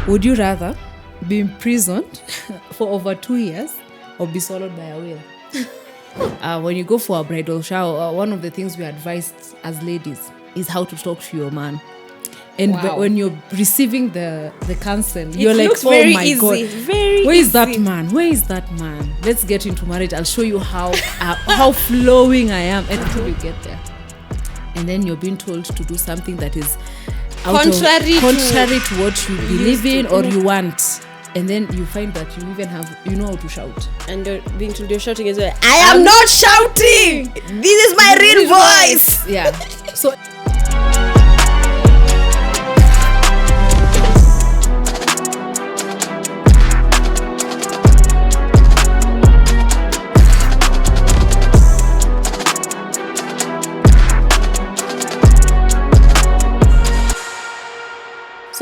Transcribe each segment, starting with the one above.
Would you rather be imprisoned for over 2 years or be swallowed by a whale? When you go for a bridal shower, one of the things we advise as ladies is how to talk to your man. And when you're receiving the counsel, you're like, oh my easy. God, where is that man? Where is that man? Let's get into marriage. I'll show you how flowing I am. And until you get there. And then you're being told to do something that is contrary to what you believe in or you want. And then you find that you even know how to shout. And you're being told you're shouting as well. I am not shouting! This is my real voice! Yeah. So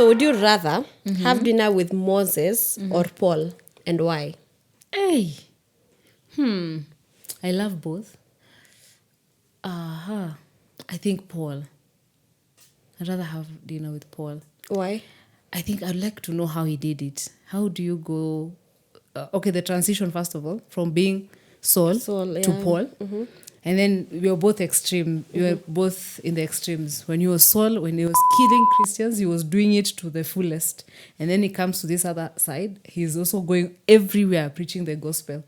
So would you rather have dinner with Moses or Paul, and why? Hey. I love both. I think Paul. I'd rather have dinner with Paul. Why? I think I'd like to know how he did it. How do you go... the transition, first of all, from being Saul to Paul. Mm-hmm. And then we were both extreme. We were both in the extremes. When he was Saul, when he was killing Christians, he was doing it to the fullest. And then he comes to this other side. He's also going everywhere preaching the gospel.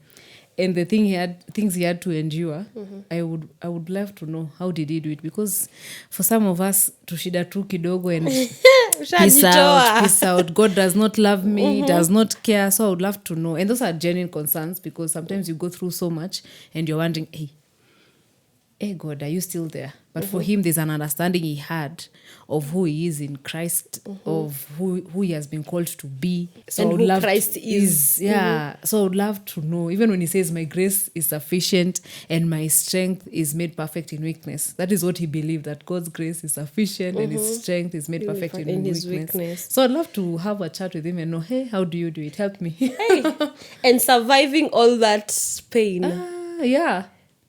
And the things he had to endure, I would love to know how did he do it, because for some of us, tushida tu kidogo and peace out. God does not love me, does not care. So I would love to know. And those are genuine concerns, because sometimes you go through so much and you're wondering, hey God, are you still there? But for him, there's an understanding he had of who he is in Christ, of who he has been called to be. So and who Christ is. Yeah. So I would love to know, even when he says, my grace is sufficient and my strength is made perfect in weakness. That is what he believed, that God's grace is sufficient and his strength is made perfect in his weakness. So I'd love to have a chat with him and know, hey, how do you do it? Help me. And surviving all that pain. Yeah.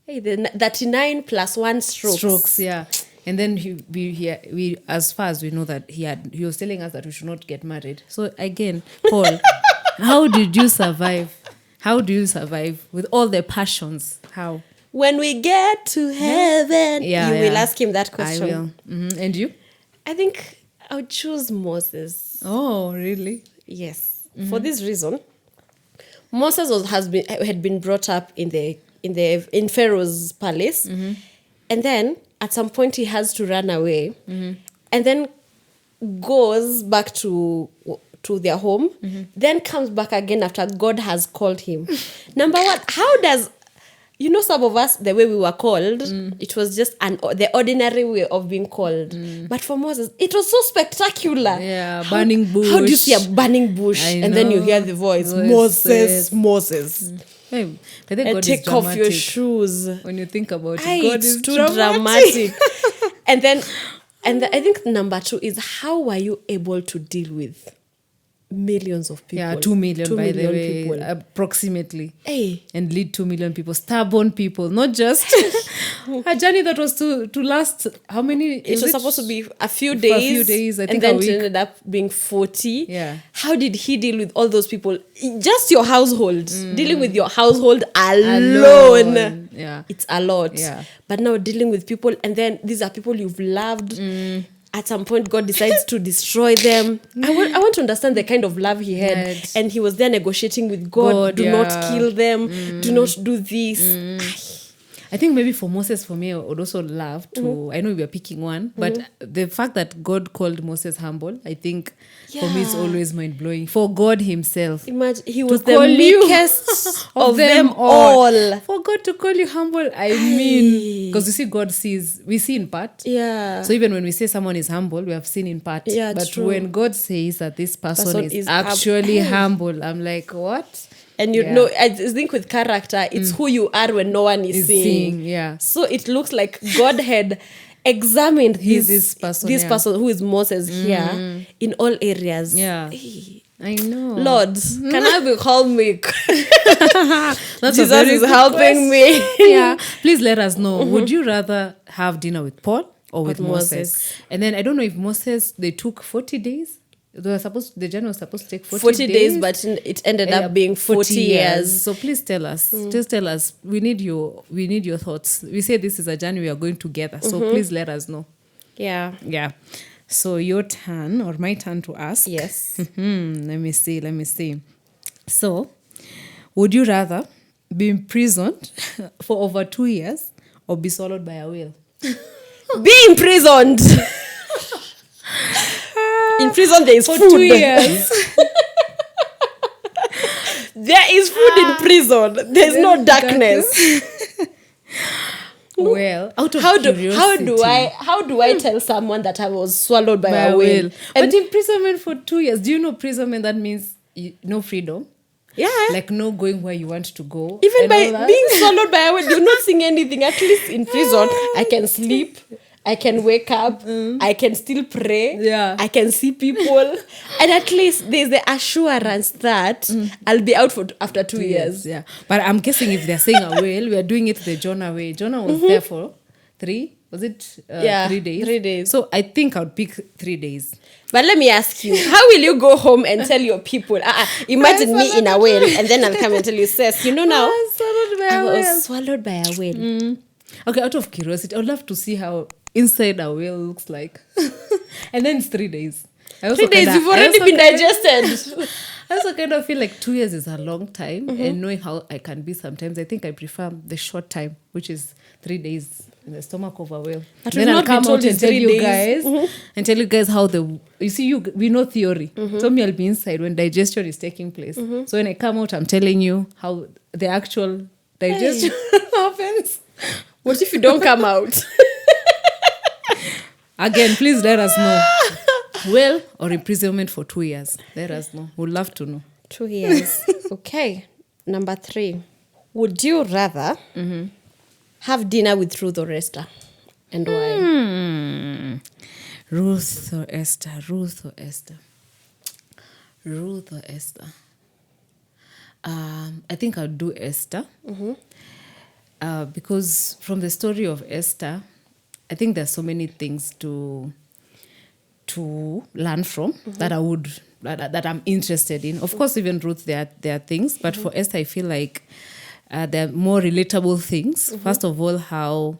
Hey, the 39 plus 1 strokes. Yeah. And then we as far as we know that he was telling us that we should not get married. So again, Paul, how did you survive? How do you survive with all the passions? How? When we get to heaven, you will ask him that question. I will. Mm-hmm. And you? I think I would choose Moses. Oh, really? Yes. For this reason, Moses had been brought up in Pharaoh's palace, and then at some point he has to run away, and then goes back to their home, then comes back again after God has called him. Number one, how does some of us, the way we were called, it was just the ordinary way of being called. But for Moses, it was so spectacular. Yeah, burning bush. How do you see a burning bush and then you hear the voice, Moses. Hey, but then God take off your shoes. When you think about it, God is too dramatic. And I think number 2 is, how were you able to deal with millions of people? Yeah, 2 million by the way, people. Approximately. Hey. And lead 2 million people, stubborn people, not just a journey that was to last how many? It was supposed to be a few days. I think, and then it ended up being 40. Yeah. How did he deal with all those people? Just your household. Dealing with your household alone. Yeah. It's a lot. Yeah. But now dealing with people, and then these are people you've loved. At some point, God decides to destroy them. I want to understand the kind of love he had. Right. And he was there negotiating with God. Do not kill them. Do not do this. I think maybe for Moses, for me, I would also love to... I know we are picking one, but the fact that God called Moses humble, I think for me it's always mind-blowing. For God himself. Imagine, he was the meekest of them all. For God to call you humble, I mean... Because you see, we see in part. Yeah. So even when we say someone is humble, we have seen in part. Yeah, but true. when God says that this person is actually humble, I'm like, what? And know, I think with character, it's who you are when no one is seeing. Yeah. So it looks like God had examined this person who is Moses here in all areas. Yeah. I know. Lord, can I be called meek? That's Jesus is helping me. Yeah. Please let us know. Would you rather have dinner with Paul or with Moses? And then I don't know if Moses, they took 40 days the journey was supposed to take 40 days, but it ended up being 40 years. So please tell us. Just tell us. We need your thoughts. We say this is a journey we are going together. So please let us know. Yeah. Yeah. So your turn or my turn to ask. Yes. Let me see. So, would you rather be imprisoned for over 2 years or be swallowed by a whale? Be imprisoned. In prison there is for food. 2 years. There is food in prison. There's no darkness. Well, out of how curiosity. do I tell someone that I was swallowed by a whale? But imprisonment for 2 years. Do you know imprisonment? That means no freedom. Yeah. Like no going where you want to go. Even by being swallowed by a whale, you're not seeing anything. At least in prison, I can sleep. I can wake up. I can still pray. Yeah. I can see people. And at least there's the assurance that I'll be out after 2 years. Yeah. But I'm guessing if they're saying a whale, we are doing it the Jonah way. Jonah was there for 3. Was it 3 days? 3 days. So I think I would pick 3 days. But let me ask you, how will you go home and tell your people? Imagine me in a whale, and then I'll come and tell you, sis, you know now, I was swallowed by a whale. Okay, out of curiosity, I would love to see how inside a whale looks like. And then it's 3 days. 3 days, you've already been digested. I also kind of feel like 2 years is a long time. And knowing how I can be sometimes, I think I prefer the short time, which is 3 days in the stomach of a whale. But then we've I'll not come been told out and it's tell 3 you days. guys and tell you guys how we know theory. So me, I'll be inside when digestion is taking place. So when I come out, I'm telling you how the actual digestion happens. What if you don't come out? Again, please let us know. Whale or imprisonment for 2 years? Let us know. We'd love to know. 2 years. Okay. Number 3. Would you rather have dinner with Ruth or Esther? And why? Ruth or Esther? Ruth or Esther? Ruth or Esther? I think I'll do Esther. Because from the story of Esther, I think there's so many things to learn from that I'm interested in. Of course, even Ruth, there are things, but for Esther, I feel like there are more relatable things. First of all, how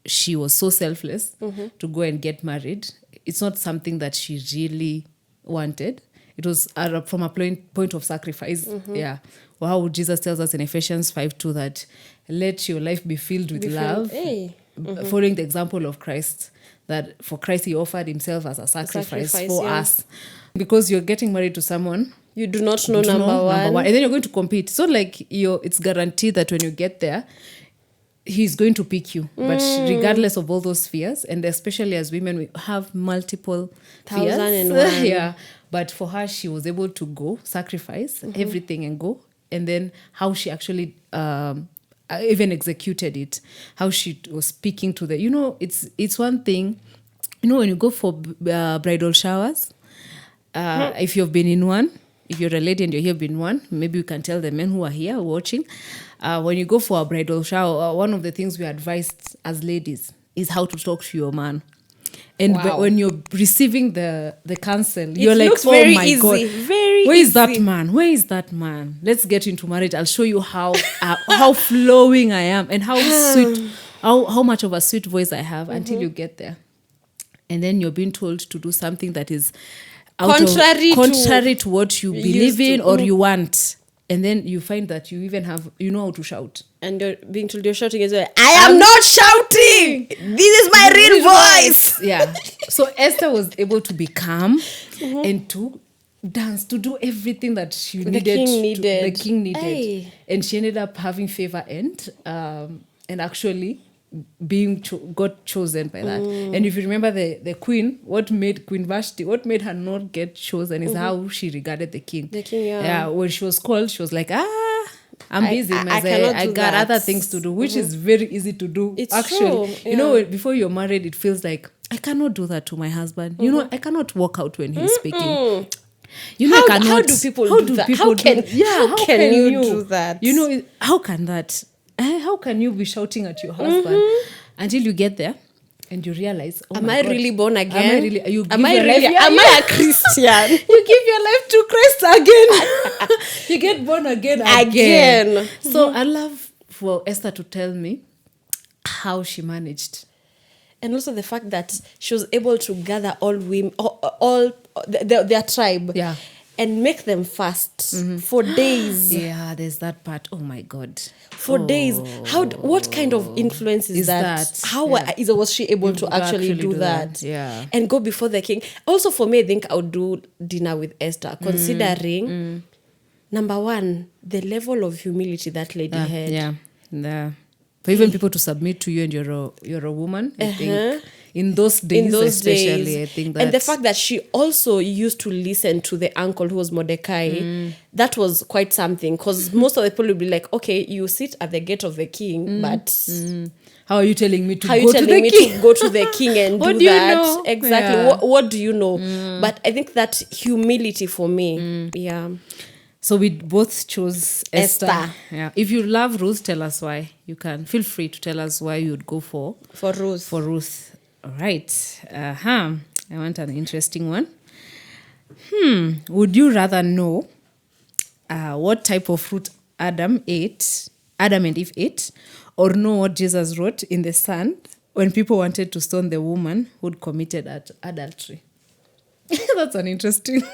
she was so selfless to go and get married. It's not something that she really wanted. It was from a point of sacrifice. Yeah. Well, how Jesus tells us in Ephesians 5:2 that let your life be filled with love. Following the example of Christ, that for Christ he offered himself as a sacrifice for us. Because you're getting married to someone you do not know, number one. And then you're going to compete. So like it's guaranteed that when you get there, he's going to pick you. But regardless of all those fears, and especially as women, we have multiple fears. 1,001. Yeah. But for her, she was able to go, sacrifice everything and go. And then how she actually even executed it, how she was speaking to it's one thing, when you go for bridal showers, if you've been in one, if you're a lady and you've been in one, maybe you can tell the men who are here watching, when you go for a bridal shower, one of the things we advised as ladies is how to talk to your man. And when you're receiving the counsel, you're like, oh my easy, God, very where easy. is that man? Where is that man? Let's get into marriage. I'll show you how flowing I am and how sweet, how much of a sweet voice I have until you get there. And then you're being told to do something that is contrary to what you believe in or you want. And then you find that you even know how to shout. And you're being told you're shouting as well. I am not shouting. This is my real voice. Yeah. So Esther was able to be calm and to dance, to do everything that the king needed. Hey. And she ended up having favor and actually being got chosen by that. And if you remember the queen, what made Queen Vashti, what made her not get chosen is how she regarded the king. The king, yeah. When she was called, she was like, I'm busy. I got other things to do, which is very easy to do. It's actually. true. You know, before you're married, it feels like, I cannot do that to my husband. You know, I cannot walk out when he's speaking. You know, how do people do that? How can you do that? You know, how can that? How can you be shouting at your husband until you get there? and you realize, oh am my I God, really born again? Am I really? Am I a Christian? You give your life to Christ again. You get born again. So I love for Esther to tell me how she managed. And also the fact that she was able to gather all women, all their tribe, and make them fast for days. Yeah, there's that part. Oh my God, for days. What kind of influence is that? How was she able to actually do that? Yeah, and go before the king. Also, for me, I think I would do dinner with Esther, considering number one, the level of humility that lady had. Yeah. For even people to submit to you, and you're a woman, I think. In those days, especially, I think that... And the fact that she also used to listen to the uncle who was Mordecai, that was quite something. Because most of the people would be like, okay, you sit at the gate of the king, but... How are you telling me to go to the king and what do do that? You know? Exactly. Yeah. What do you know? But I think that humility for me, So we both chose Esther. Yeah. If you love Ruth, tell us why. You can feel free to tell us why you would go for Ruth. For Ruth. All right. I want an interesting one. Would you rather know what type of fruit Adam and Eve ate, or know what Jesus wrote in the sand when people wanted to stone the woman who'd committed adultery? That's an interesting one.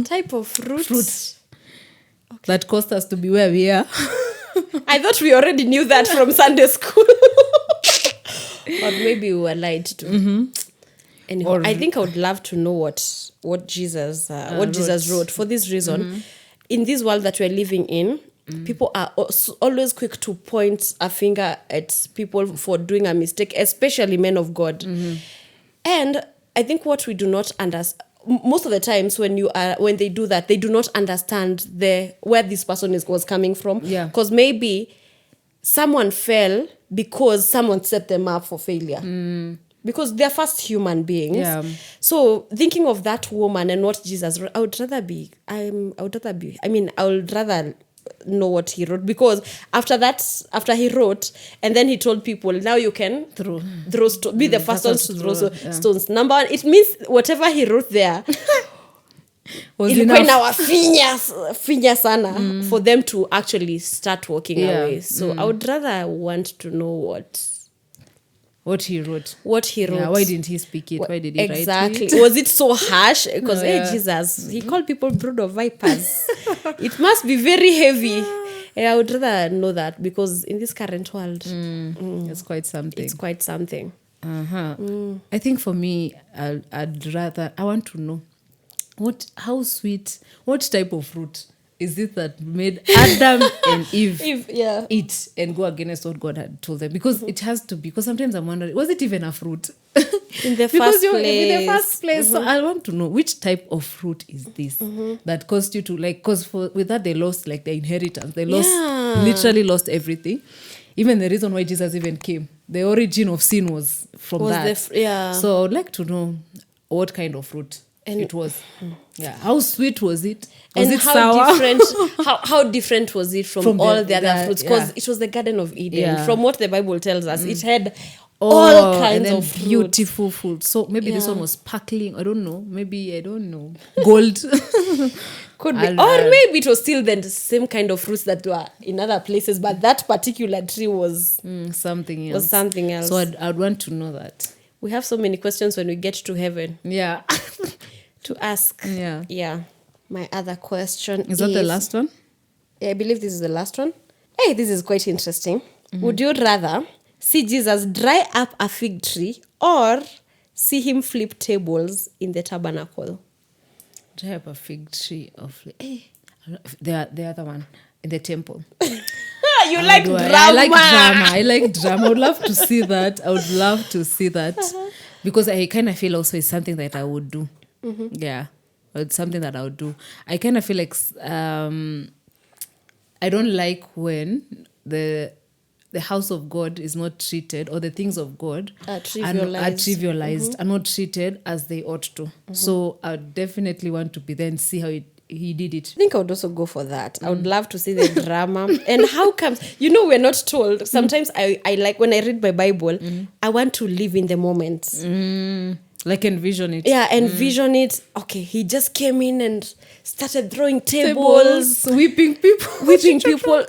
Type of fruit. Okay. That caused us to be where we are. I thought we already knew that from Sunday school. Or maybe we were lied to. Anyway, I think I would love to know what Jesus wrote. For this reason, in this world that we're living in, people are always quick to point a finger at people for doing a mistake, especially men of God. And I think what we do not understand, most of the times when they do that, they do not understand where this person was coming from. Yeah. Because maybe someone fell because someone set them up for failure. Because they're first human beings. Yeah. So thinking of that woman and what Jesus wrote, I would rather know what he wrote, because after he wrote, and then he told people, now you can be the first ones to throw stones. Number one, it means whatever he wrote there ilikuwa inawafinya sana for them to actually start walking away. So I would rather want to know what he wrote. Yeah, why didn't he speak it? Why did he write it? Exactly. Was it so harsh? Because Jesus, he called people brood of vipers. It must be very heavy. I would rather know that, because in this current world, it's quite something. It's quite something. I think for me, I want to know what type of fruit is it that made Adam and Eve eat and go against what God had told them? Because it has to be. Because sometimes I'm wondering, was it even a fruit? In the first place. So I want to know which type of fruit is this that caused you to because with that they lost their inheritance. They literally lost everything. Even the reason why Jesus even came, the origin of sin was from that. So I would like to know what kind of fruit it was. How sweet was it? Was it sour? How different was it from all the other fruits? Because it was the Garden of Eden. From what the Bible tells us, it had all kinds of beautiful food. So maybe this one was sparkling. I don't know. Gold. Could be. Or maybe it was still the same kind of fruits that were in other places, but that particular tree was something else. So I'd want to know that. We have so many questions when we get to heaven. Yeah. To ask. Yeah. My other question is that the last one? I believe this is the last one. Hey, this is quite interesting. Would you rather see Jesus dry up a fig tree or see him flip tables in the tabernacle? Dry up a fig tree or flip... the other one in the temple. You like drama. I like drama. I would love to see that. Because I kind of feel also it's something that I would do. Yeah. It's something that I would do. I kind of feel like I don't like when the house of God is not treated, or the things of God are trivialized, are not treated as they ought to. So I definitely want to be there and see how he did it. I think I would also go for that. I would love to see the drama. And how comes, we're not told. Sometimes I like, when I read my Bible, I want to live in the moment. Like envision it. Yeah, envision it. Okay, he just came in and started throwing tables. Whipping people.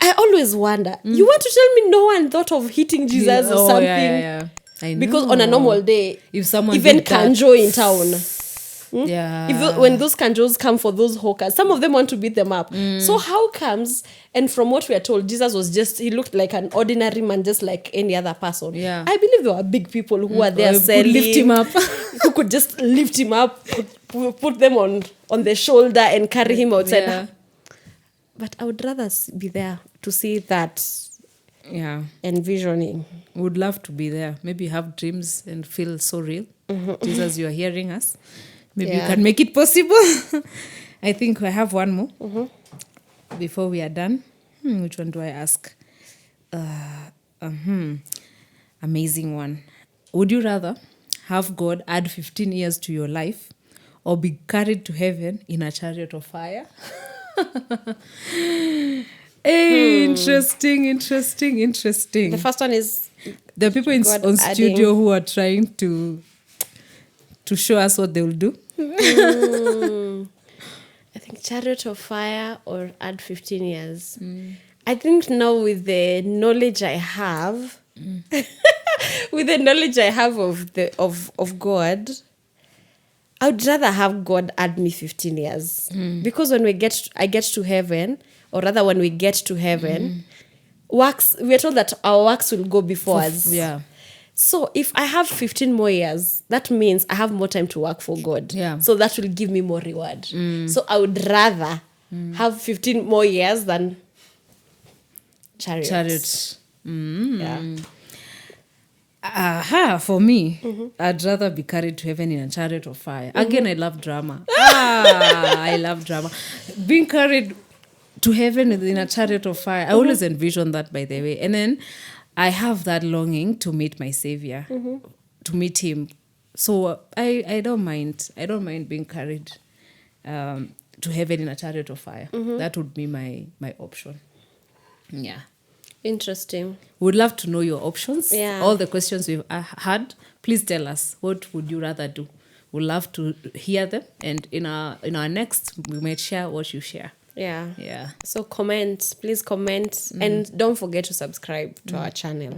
I always wonder, you want to tell me no one thought of hitting Jesus or something? Yeah. I know. Because on a normal day, if someone even did that, Kanjo in town, yeah, when those Kanjos come for those hawkers, some of them want to beat them up. So how comes, and from what we are told, Jesus was he looked like an ordinary man, just like any other person. Yeah. I believe there were big people who were there selling, lift him up. who could just lift him up, put them on the shoulder and carry him outside. Yeah. But I would rather be there to see that. Yeah. Envisioning. Would love to be there. Maybe have dreams and feel so real. Jesus, you are hearing us. Maybe you can make it possible. I think I have one more before we are done. Which one do I ask? Amazing one. Would you rather have God add 15 years to your life or be carried to heaven in a chariot of fire? Interesting. The first one is the people on studio who are trying to show us what they will do. I think chariot of fire or add 15 years. I think now with the knowledge I have, with the knowledge I have of God, I would rather have God add me 15 years. Because when I get to heaven, or rather when we get to heaven, works, we're told that our works will go before us. Yeah. So if I have 15 more years, that means I have more time to work for God. Yeah. So that will give me more reward. So I would rather have 15 more years than chariot. Yeah. For me, I'd rather be carried to heaven in a chariot of fire. Again, I love drama. I love drama. Being carried to heaven in a chariot of fire. I always envision that, by the way. And then I have that longing to meet my Savior, to meet Him. So I don't mind. I don't mind being carried to heaven in a chariot of fire. That would be my option. Yeah. Interesting. Would love to know your options. Yeah. All the questions we've had, please tell us, what would you rather do? We'd love to hear them. And in our next, we might share what you share. Yeah. So please comment. And don't forget to subscribe to our channel.